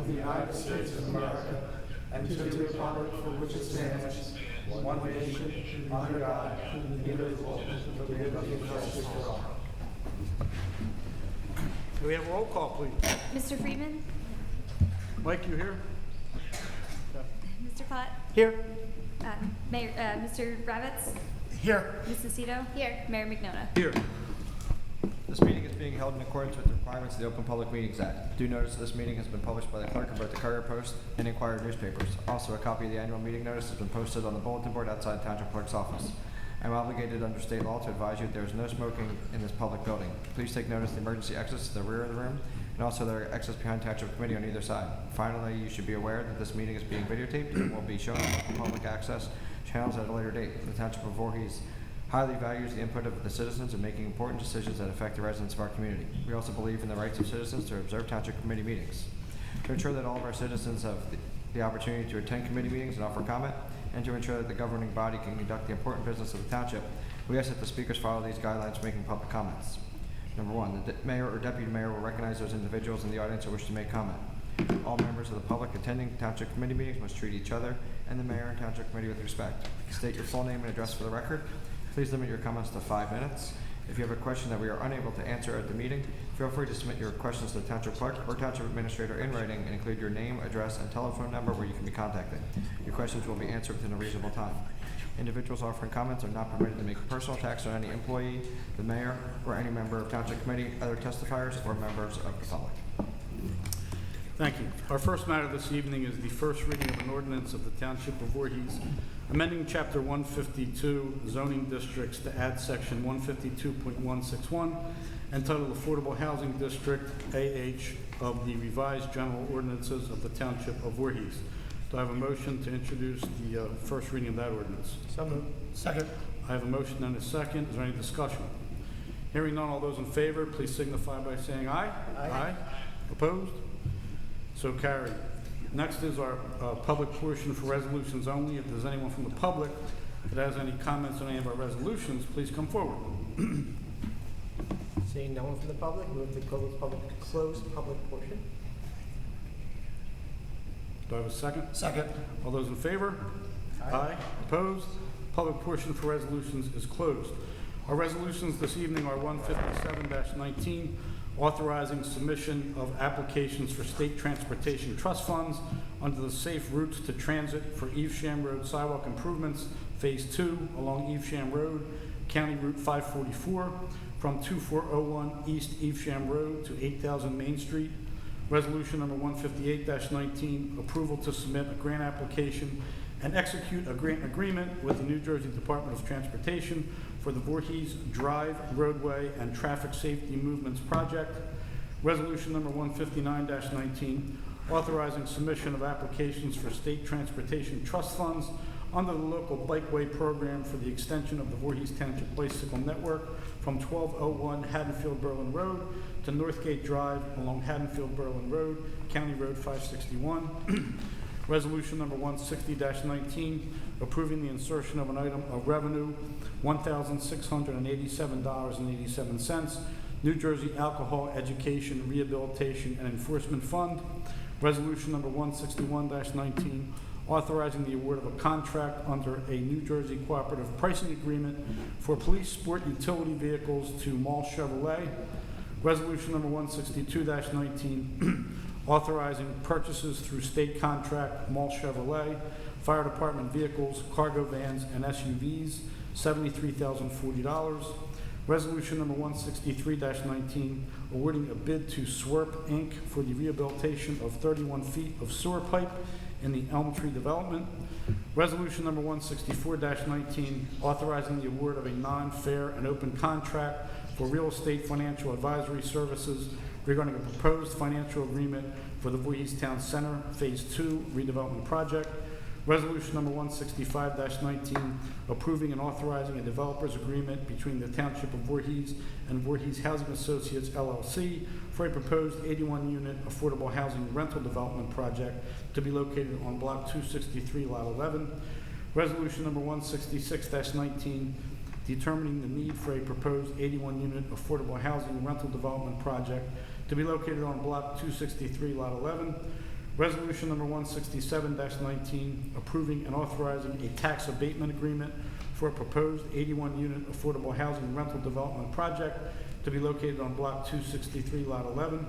of the United States of America and to the republic for which it stands, one nation, under God, indivisible, with liberty and justice for all. Do we have a roll call, please? Mr. Friedman? Mike, you here? Mr. Platt? Here. Mayor, Mr. Ravitz? Here. Mrs. Cito? Here. Mayor McNona? Here. This meeting is being held in accordance with the requirements of the Open Public Meetings Act. Due notice of this meeting has been published by the clerk of both the Courier Post and Inquirer newspapers. Also, a copy of the annual meeting notice has been posted on the bulletin board outside the Township Clerk's office. I am obligated under state law to advise you that there is no smoking in this public building. Please take notice of the emergency exits to the rear of the room, and also there are exits behind Township Committee on either side. Finally, you should be aware that this meeting is being videotaped and will be shown on public access channels at a later date. The Township of Voorhees highly values the input of the citizens in making important decisions that affect the residents of our community. We also believe in the rights of citizens to observe Township Committee meetings. To ensure that all of our citizens have the opportunity to attend committee meetings and offer comment, and to ensure that the governing body can conduct the important business of the Township, we ask that the speakers follow these guidelines for making public comments. Number one, the mayor or deputy mayor will recognize those individuals in the audience who wish to make comment. All members of the public attending Township Committee meetings must treat each other and the mayor and Township Committee with respect. State your full name and address for the record. Please limit your comments to 5 minutes. If you have a question that we are unable to answer at the meeting, feel free to submit your questions to the Township Clerk or Township Administrator in writing and include your name, address, and telephone number where you can be contacted. Your questions will be answered within a reasonable time. Individuals offering comments are not permitted to make personal attacks on any employee, the mayor, or any member of Township Committee, other testifiers, or members of the public. Thank you. Our first matter this evening is the first reading of an ordinance of the Township of Voorhees, amending Chapter 152 zoning districts to add Section 152.161 entitled Affordable Housing District AH of the revised general ordinances of the Township of Voorhees. Do I have a motion to introduce the first reading of that ordinance? So moved. Second. I have a motion and a second. Is there any discussion? Hearing none, all those in favor, please signify by saying aye. Aye. Opposed? So carried. Next is our public portion for resolutions only. If there's anyone from the public that has any comments on any of our resolutions, please come forward. Seeing no one from the public, move to close public portion. Do I have a second? Second. All those in favor? Aye. Opposed? Public portion for resolutions is closed. Our resolutions this evening are 157-19, authorizing submission of applications for state transportation trust funds under the Safe Routes to Transit for Evesham Road sidewalk improvements, Phase 2 along Evesham Road, County Route 544, from 2401 East Evesham Road to 8000 Main Street. Resolution number 158-19, approval to submit a grant application and execute a grant agreement with the New Jersey Department of Transportation for the Voorhees Drive Roadway and Traffic Safety Movements Project. Resolution number 159-19, authorizing submission of applications for state transportation trust funds under the local bikeway program for the extension of the Voorhees Township Bicycle Network from 1201 Haddonfield Berlin Road to Northgate Drive along Haddonfield Berlin Road, County Road 561. Resolution number 160-19, approving the insertion of an item of revenue, $1,687.87, New Jersey Alcohol Education, Rehabilitation, and Enforcement Fund. Resolution number 161-19, authorizing the award of a contract under a New Jersey Cooperative Pricing Agreement for police sport utility vehicles to Mall Chevrolet. Resolution number 162-19, authorizing purchases through state contract Mall Chevrolet, fire department vehicles, cargo vans, and SUVs, $73,040. Resolution number 163-19, awarding a bid to SWERP Inc. for the rehabilitation of 31 feet of sewer pipe in the Elm Tree development. Resolution number 164-19, authorizing the award of a non-fair and open contract for real estate financial advisory services regarding a proposed financial agreement for the Voorhees Town Center Phase 2 redevelopment project. Resolution number 165-19, approving and authorizing a developer's agreement between the Township of Voorhees and Voorhees Housing Associates, LLC, for a proposed 81-unit affordable housing rental development project to be located on Block 263, Lot 11. Resolution number 166-19, determining the need for a proposed 81-unit affordable housing rental development project to be located on Block 263, Lot 11. Resolution number 167-19, approving and authorizing a tax abatement agreement for a proposed 81-unit affordable housing rental development project to be located on Block 263, Lot 11.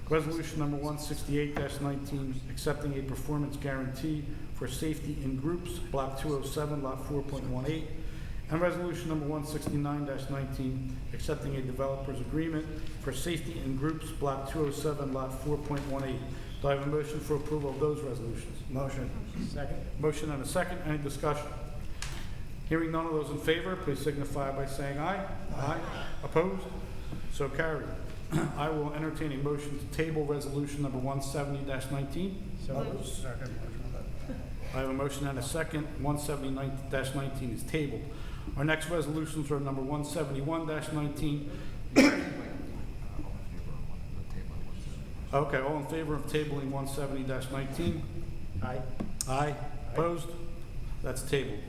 Resolution number 168-19, accepting a performance guarantee for safety in groups, Block 207, Lot 4.18. And resolution number 169-19, accepting a developer's agreement for safety in groups, Block 207, Lot 4.18. Do I have a motion for approval of those resolutions? Motion. Second. Motion and a second. Any discussion? Hearing none of those in favor, please signify by saying aye. Aye. Opposed? So carried. I will entertain a motion to table resolution number 170-19. So moved. Second. I have a motion and a second. 170-19 is tabled. Our next resolutions are number 171-19. Okay, all in favor of tabling 170-19? Aye. Aye. Opposed? That's tabled.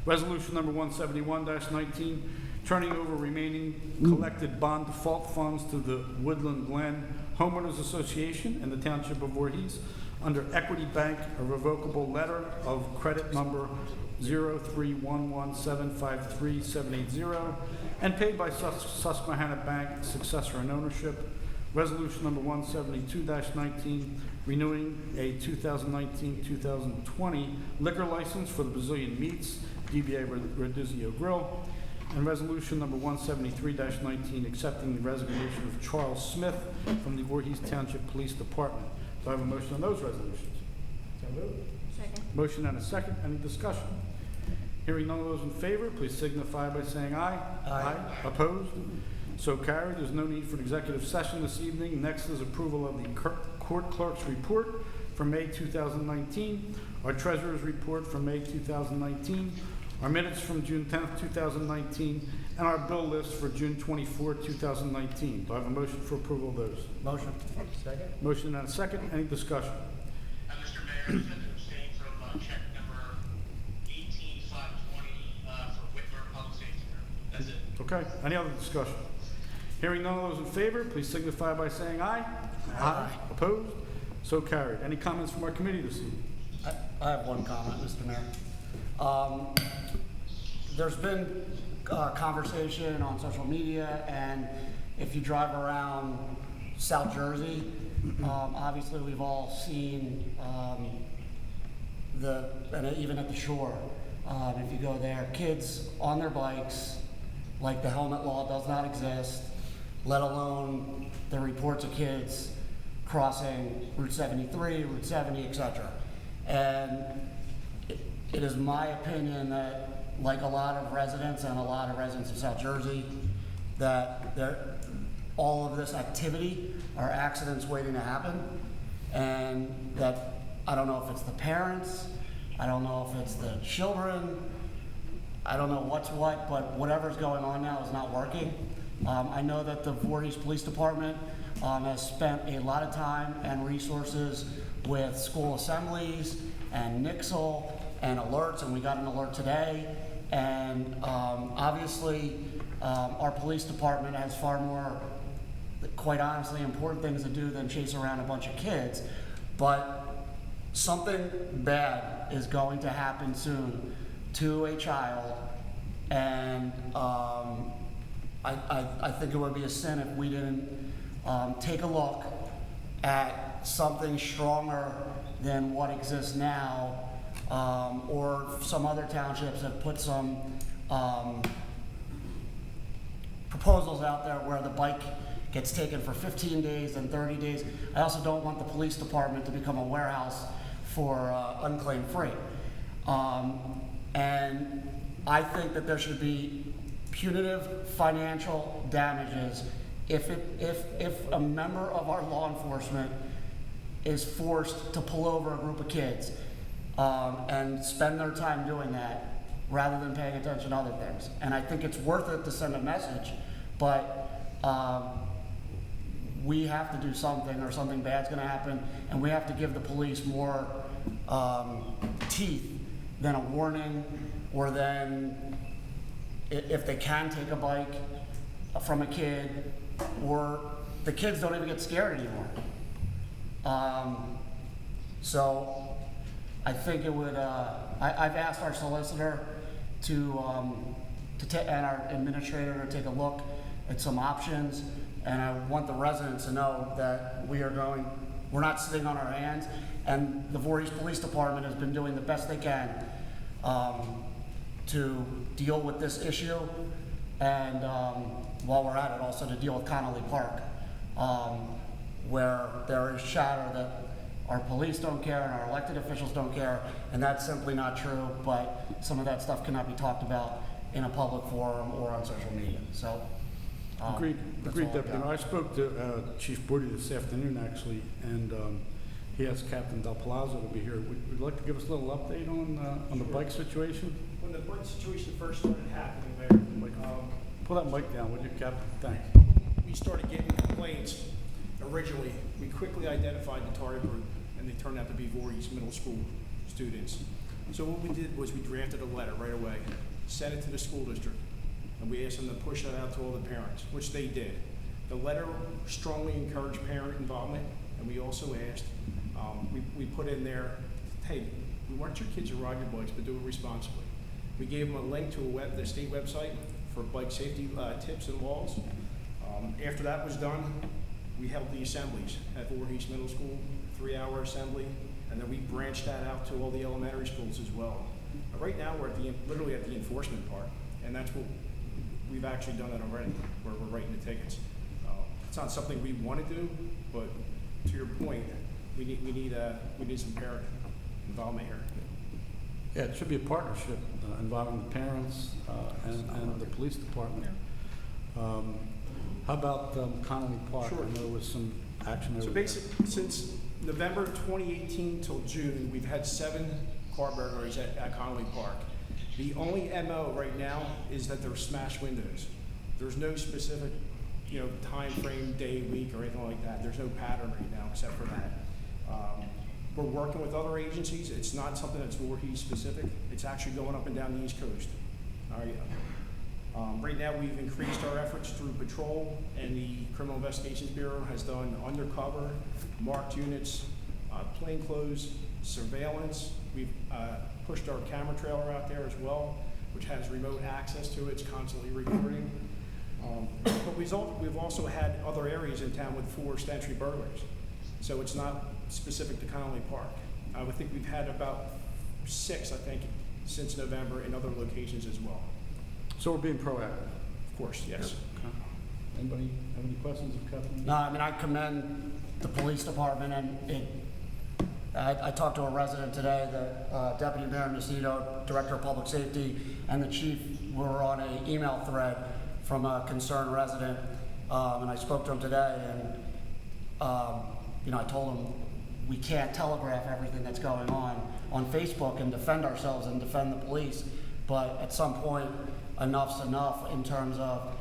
Resolution number 171-19, turning over remaining collected bond default funds to the Woodland Glen Homeowners Association in the Township of Voorhees under Equity Bank, a revocable letter of credit number 0311753-780, and paid by Susquehanna Bank, successor in ownership. Resolution number 172-19, renewing a 2019-2020 liquor license for the Brazilian Meats, DBA Radizio Grill. And resolution number 173-19, accepting the resignation of Charles Smith from the Voorhees Township Police Department. Do I have a motion on those resolutions? So moved. Second. Motion and a second. Any discussion? Hearing none of those in favor, please signify by saying aye. Aye. Opposed? So carried. There's no need for an executive session this evening. Next is approval of the court clerk's report for May 2019, our treasurer's report for May 2019, our minutes from June 10th, 2019, and our bill list for June 24, 2019. Do I have a motion for approval of those? Motion. Second. Motion and a second. Any discussion? Mr. Mayor, I intend to abstain from check number 18520 for Whitmer Public Safety Group. That's it. Okay. Any other discussion? Hearing none of those in favor, please signify by saying aye. Aye. Opposed? So carried. Any comments from our committee this evening? I have one comment, Mr. Mayor. There's been conversation on social media, and if you drive around South Jersey, obviously we've all seen and even at the shore, if you go there, kids on their bikes, like the helmet law does not exist, let alone the reports of kids crossing Route 73, Route 70, etc. And it is my opinion that, like a lot of residents and a lot of residents of South Jersey, that all of this activity are accidents waiting to happen, and that I don't know if it's the parents, I don't know if it's the children, I don't know what's what, but whatever's going on now is not working. I know that the Voorhees Police Department has spent a lot of time and resources with school assemblies and Nixle and alerts, and we got an alert today. And obviously, our police department has far more, quite honestly, important things to do than chase around a bunch of kids. But something bad is going to happen soon to a child, and I think it would be a sin if we didn't take a look at something stronger than what exists now, or some other townships have put some proposals out there where the bike gets taken for 15 days and 30 days. I also don't want the police department to become a warehouse for unclaimed freight. And I think that there should be punitive financial damages if a member of our law enforcement is forced to pull over a group of kids and spend their time doing that rather than paying attention to other things. And I think it's worth it to send a message, but we have to do something, or something bad's gonna happen, and we have to give the police more teeth than a warning, or then if they can take a bike from a kid, or the kids don't even get scared anymore. So I think it would, I've asked our solicitor to and our administrator to take a look at some options, and I want the residents to know that we're not sitting on our hands, and the Voorhees Police Department has been doing the best they can to deal with this issue, and while we're at it, also to deal with Connolly Park, where there is chatter that our police don't care and our elected officials don't care, and that's simply not true, but some of that stuff cannot be talked about in a public forum or on social media. So, Agreed, that's agreed, all I've Deputy. got. I spoke to Chief Booty this afternoon, actually, and he asked Captain Del Palazzo to be here. Would you like to give us a little update on the bike situation? When the bike situation first started happening there, Pull that mic down, would you, Captain? Thanks. we started getting complaints. Originally, we quickly identified the target group, and they turned out to be Voorhees Middle School students. So what we did was we drafted a letter right away, sent it to the school district, and we asked them to push that out to all the parents, which they did. The letter strongly encouraged parent involvement, and we also asked, we put in there, hey, we want your kids to ride your bikes, but do it responsibly. We gave them a link to the state website for bike safety tips and laws. After that was done, we held the assemblies at Voorhees Middle School, 3-hour assembly, and then we branched that out to all the elementary schools as well. Right now, we're literally at the enforcement part, and that's what we've actually done that already, where we're writing the tickets. It's not something we want to do, but to your point, we need some parent involvement here. Yeah, it should be a partnership involving the parents and the police department. How about Connolly Park? Sure. I know there was some action over So there. basically, since November 2018 till June, we've had 7 car burglaries at Connolly Park. The only MO right now is that they're smashed windows. There's no specific, time frame, day, week, or anything like that. There's no pattern right now except for that. We're working with other agencies. It's not something that's Voorhees specific. It's actually going up and down the East Coast. All right. Right now, we've increased our efforts through patrol, and the Criminal Investigations Bureau has done undercover, marked units, plainclothes, surveillance. We've pushed our camera trailer out there as well, which has remote access to it. It's constantly recording. But we've also had other areas in town with forced entry burglaries. So it's not specific to Connolly Park. I would think we've had about 6, since November in other locations as well. So we're being proactive. Of course, yes. Okay. Anybody have any questions of Captain? No, I mean, I commend the police department, and I talked to a resident today, the Deputy Mayor Nacito, Director of Public Safety, and the Chief were on an email thread from a concerned resident, and I spoke to him today, and I told him we can't telegraph everything that's going on Facebook and defend ourselves and defend the police, but at some point, enough's enough in terms of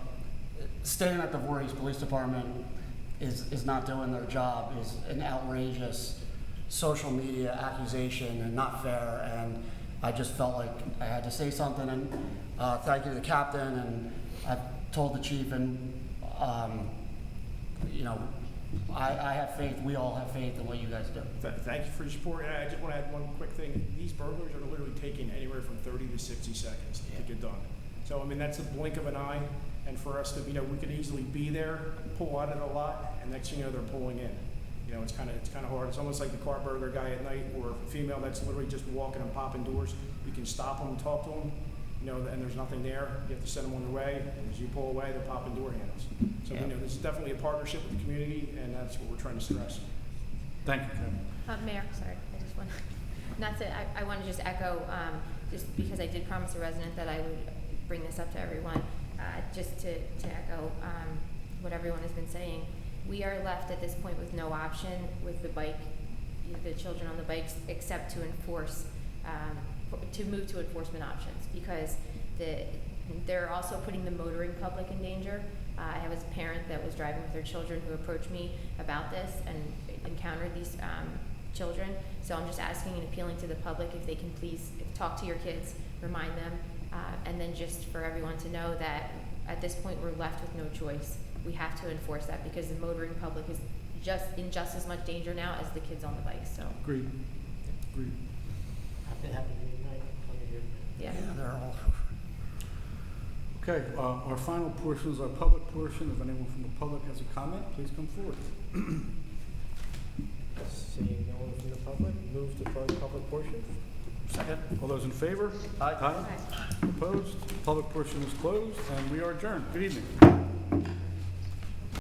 staying at the Voorhees Police Department is not doing their job, is an outrageous social media accusation and not fair, and I just felt like I had to say something, and thank you to the captain, and I've told the chief, and I have faith, we all have faith in what you guys do. Thank you for your support. And I just want to add one quick thing. These burglars are literally taking anywhere from 30 to 60 seconds to get done. So, that's a blink of an eye. And for us to, we could easily be there, pull out it a lot, and next thing you know, they're pulling in. It's kind of hard. It's almost like the car burglar guy at night, or a female that's literally just walking and popping doors. You can stop them and talk to them, and there's nothing there. You have to send them on their way. And as you pull away, they're popping door handles. So, this is definitely a partnership with the community, and that's what we're trying to stress. Thank you, Captain. Mayor, sorry, I just want, I want to just echo, just because I did promise a resident that I would bring this up to everyone, just to echo what everyone has been saying. We are left at this point with no option with the children on the bikes, except to enforce, to move to enforcement options, because they're also putting the motoring public in danger. I have a parent that was driving with their children who approached me about this and encountered these children. So I'm just asking and appealing to the public if they can please talk to your kids, remind them, and then just for everyone to know that at this point we're left with no choice. We have to enforce that because the motoring public is in just as much danger now as the kids on the bikes, so, Agreed. Agreed. Happy night. yeah. they're all. Okay, our final portion is our public portion. If anyone from the public has a comment, please come forward. Seeing no one from the public, move to close public portion. Second. All those in favor? Aye. Opposed? Public portion is closed, and we are adjourned. Good evening.